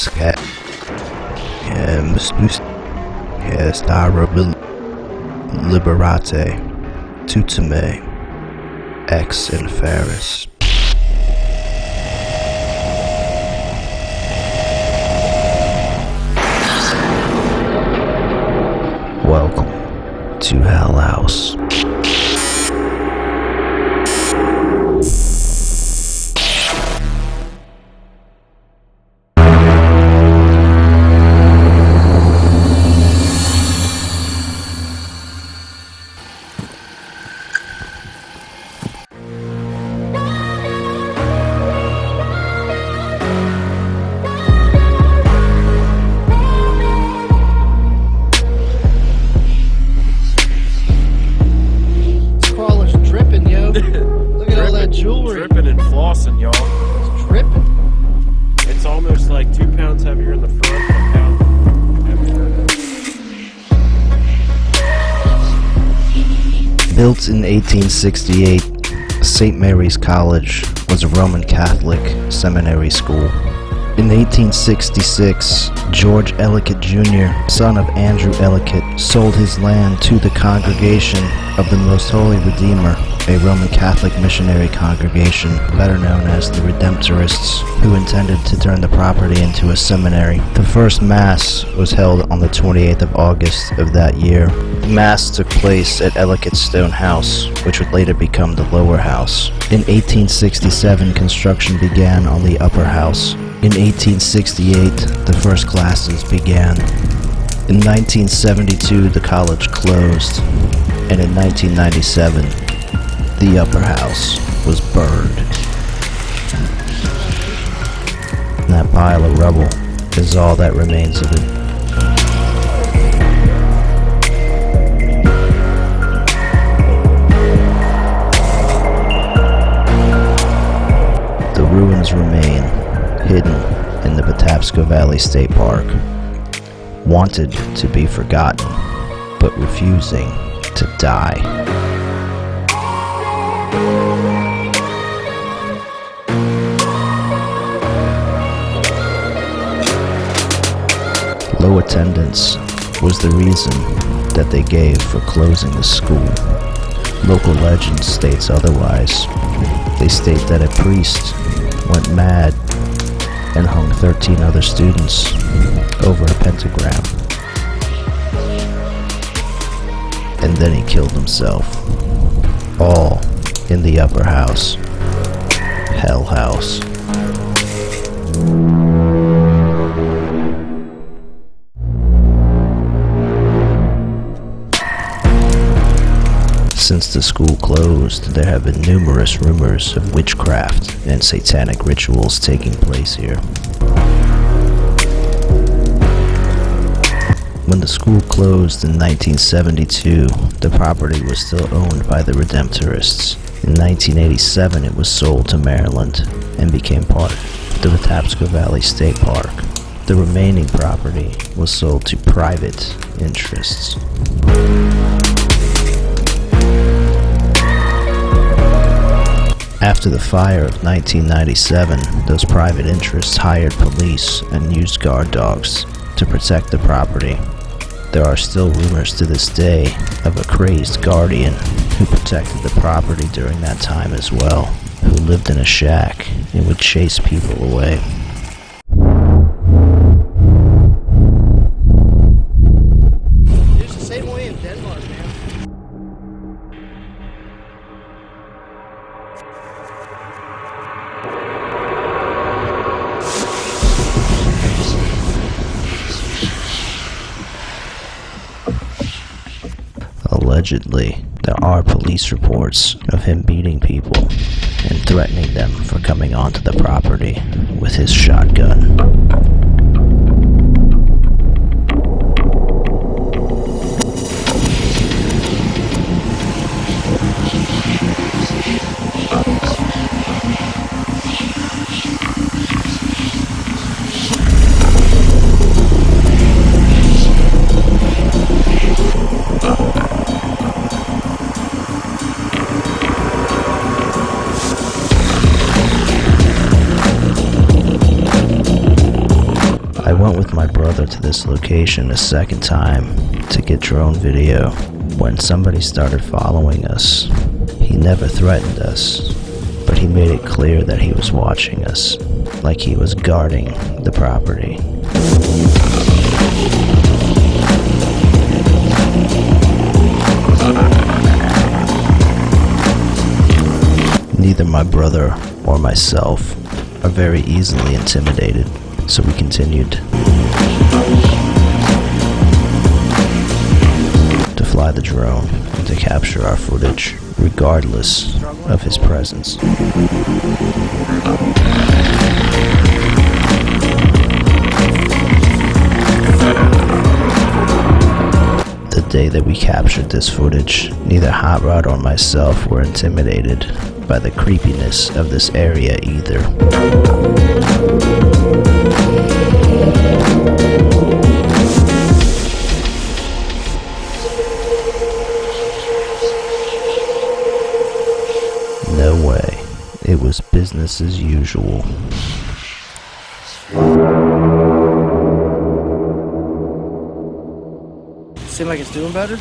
scat. Stara Liberate, Tutame, Ex Inferis. Welcome to Hell House. Dripping and flossing, y'all. It's dripping. It's almost like 2 pounds heavier in the front and a pound heavier. Built in 1868, St. Mary's College was a Roman Catholic seminary school. In 1866, George Ellicott Jr., son of Andrew Ellicott, sold his land to the Congregation of the Most Holy Redeemer, a Roman Catholic missionary congregation, better known as the Redemptorists, who intended to turn the property into a seminary. The first Mass was held on the 28th of August of that year. The Mass took place at Ellicott's stone house, which would later become the lower house. In 1867, construction began on the upper house. In 1868, the first classes began. In 1972, the college closed, and in 1997, the upper house was burned. And that pile of rubble is all that remains of it. The ruins remain hidden in the Patapsco Valley State Park, wanted to be forgotten, but refusing to die. Low attendance was the reason that they gave for closing the school. Local legend states otherwise. They state that a priest went mad and hung 13 other students over a pentagram. And then he killed himself. All in the upper house. Hell House. Since the school closed, there have been numerous rumors of witchcraft and satanic rituals taking place here. When the school closed in 1972, the property was still owned by the Redemptorists. In 1987, it was sold to Maryland and became part of the Patapsco Valley State Park. The remaining property was sold to private interests. After the fire of 1997, those private interests hired police and used guard dogs to protect the property. There are still rumors to this day of a crazed guardian who protected the property during that time as well, who lived in a shack and would chase people away. It's the same way in Denmark, man. Allegedly, there are police reports of him beating people and threatening them for coming onto the property with his shotgun. went with my brother to this location a second time to get drone video when somebody started following us. He never threatened us, but he made it clear that he was watching us, like he was guarding the property. Neither my brother or myself are very easily intimidated, so we continued to fly the drone and to capture our footage, regardless of his presence. The day that we captured this footage, neither Hot Rod or myself were intimidated by the creepiness of this area either. No way. It was business as usual. Seem like it's doing better?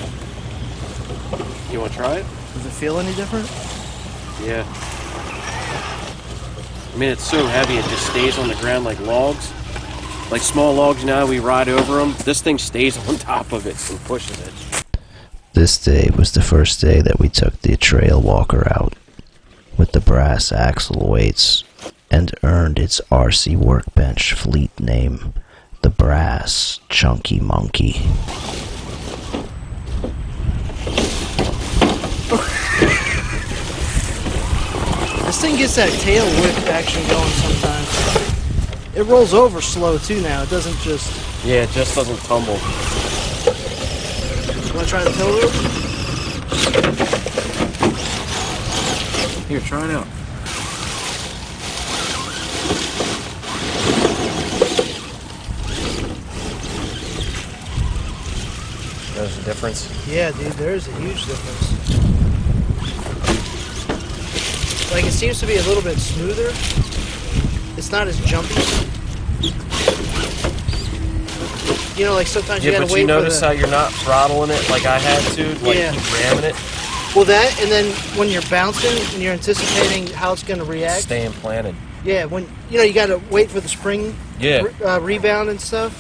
You want to try it? Does it feel any different? Yeah. I mean, it's so heavy, it just stays on the ground like logs. Like small logs, you know how we ride over them? This thing stays on top of it and pushes it. This day was the first day that we took the Trailwalker out with the brass axle weights and earned its RC workbench fleet name, the Brass Chunky Monkey. This thing gets that tail whip action going sometimes. It rolls over slow too now. It doesn't just... Yeah, it just doesn't tumble. You want to try the tail whip? Here, try it out. There's a difference. Yeah, dude, there is a huge difference. Like, it seems to be a little bit smoother. It's not as jumpy. You know, like sometimes you Yeah, gotta but wait you for notice the... how you're not throttling it like I had to, like Yeah. keep ramming it, Well, that, and then when you're bouncing and you're anticipating how it's gonna react. staying planted. Yeah, when, you know, you gotta wait for the spring Yeah. rebound and stuff.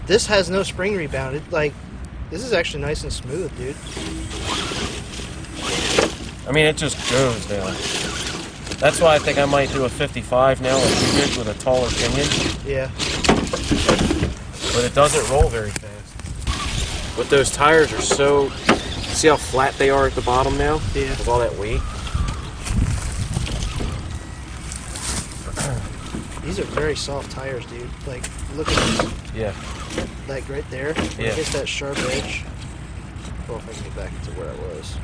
This has no spring rebound. It, like, this is actually nice and smooth, dude. I mean, it just goes down. That's why I think I might do a 55 now, like you did, with a taller pinion. Yeah. But it doesn't roll very fast. But those tires are so... See how flat they are at the bottom now? Yeah. With all that weight? These are very soft tires, dude. Like, look at this. Yeah. Like, right there. Yeah. It's that sharp edge. Oh, if I can get back to where I was.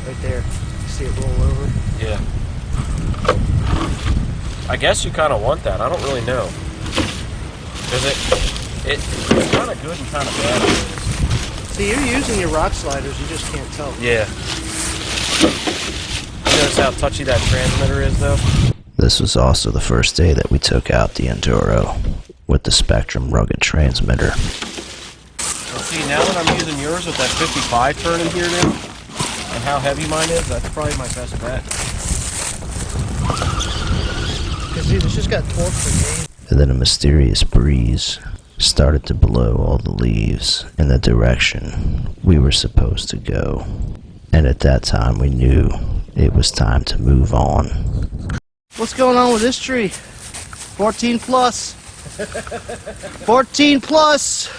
Right there. See it roll over? Yeah. I guess you kind of want that. I don't really know. Because it's kind of good and kind of bad. See, you're using your rock sliders. You just can't tell. Yeah. Notice how touchy that transmitter is, though? This was also the first day that we took out the Enduro with the Spectrum rugged transmitter. And see, now that I'm using yours with that 55 turn in here now, and how heavy mine is, that's probably my best bet. Because, dude, it's just got torque for game. And then a mysterious breeze started to blow all the leaves in the direction we were supposed to go. And at that time we knew it was time to move on. What's going on with this tree? 14 plus. 14 plus.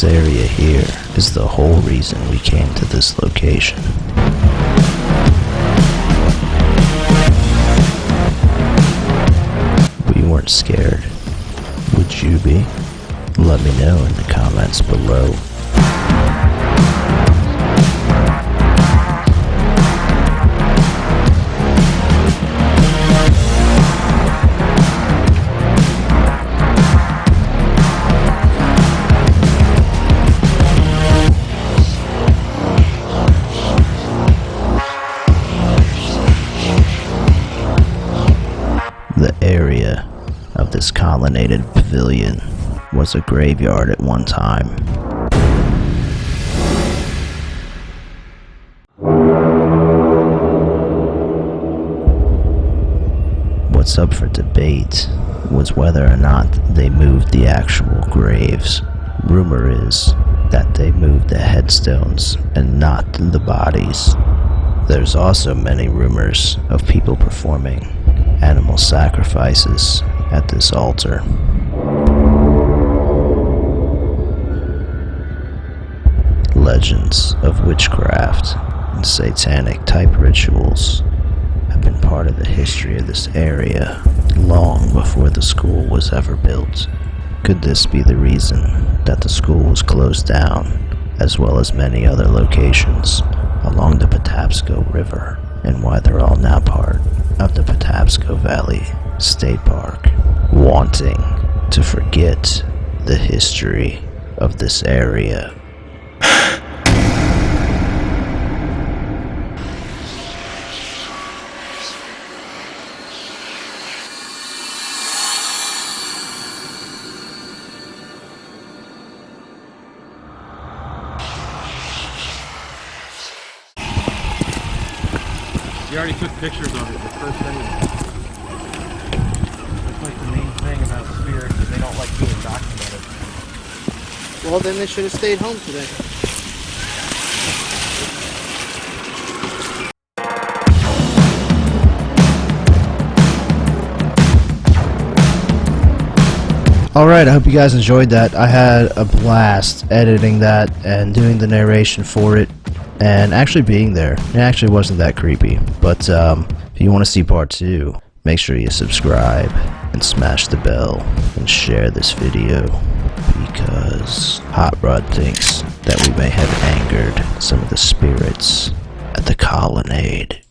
area here is the whole reason we came to this location. We weren't scared. Would you be? Let me know in the comments below. The area of this colonnaded pavilion was a graveyard at one time. What's up for debate was whether or not they moved the actual graves. Rumor is that they moved the headstones and not the bodies. There's also many rumors of people performing animal sacrifices at this altar. Legends of witchcraft and satanic type rituals have been part of the history of this area long before the school was ever built. Could this be the reason that the school was closed down, as well as many other locations along the Patapsco River, and why they're all now part of the Patapsco Valley State Park, wanting to forget the history of this area? You already took pictures of it the first thing. That's like the main thing about spirits, is they don't like being documented. Well, then they should have stayed home today. Alright, I hope you guys enjoyed that. I had a blast editing that and doing the narration for it, and actually being there. It actually wasn't that creepy. But if you want to see part 2, make sure you subscribe and smash the bell and share this video, because Hot Rod thinks that we may have angered some of the spirits at the colonnade.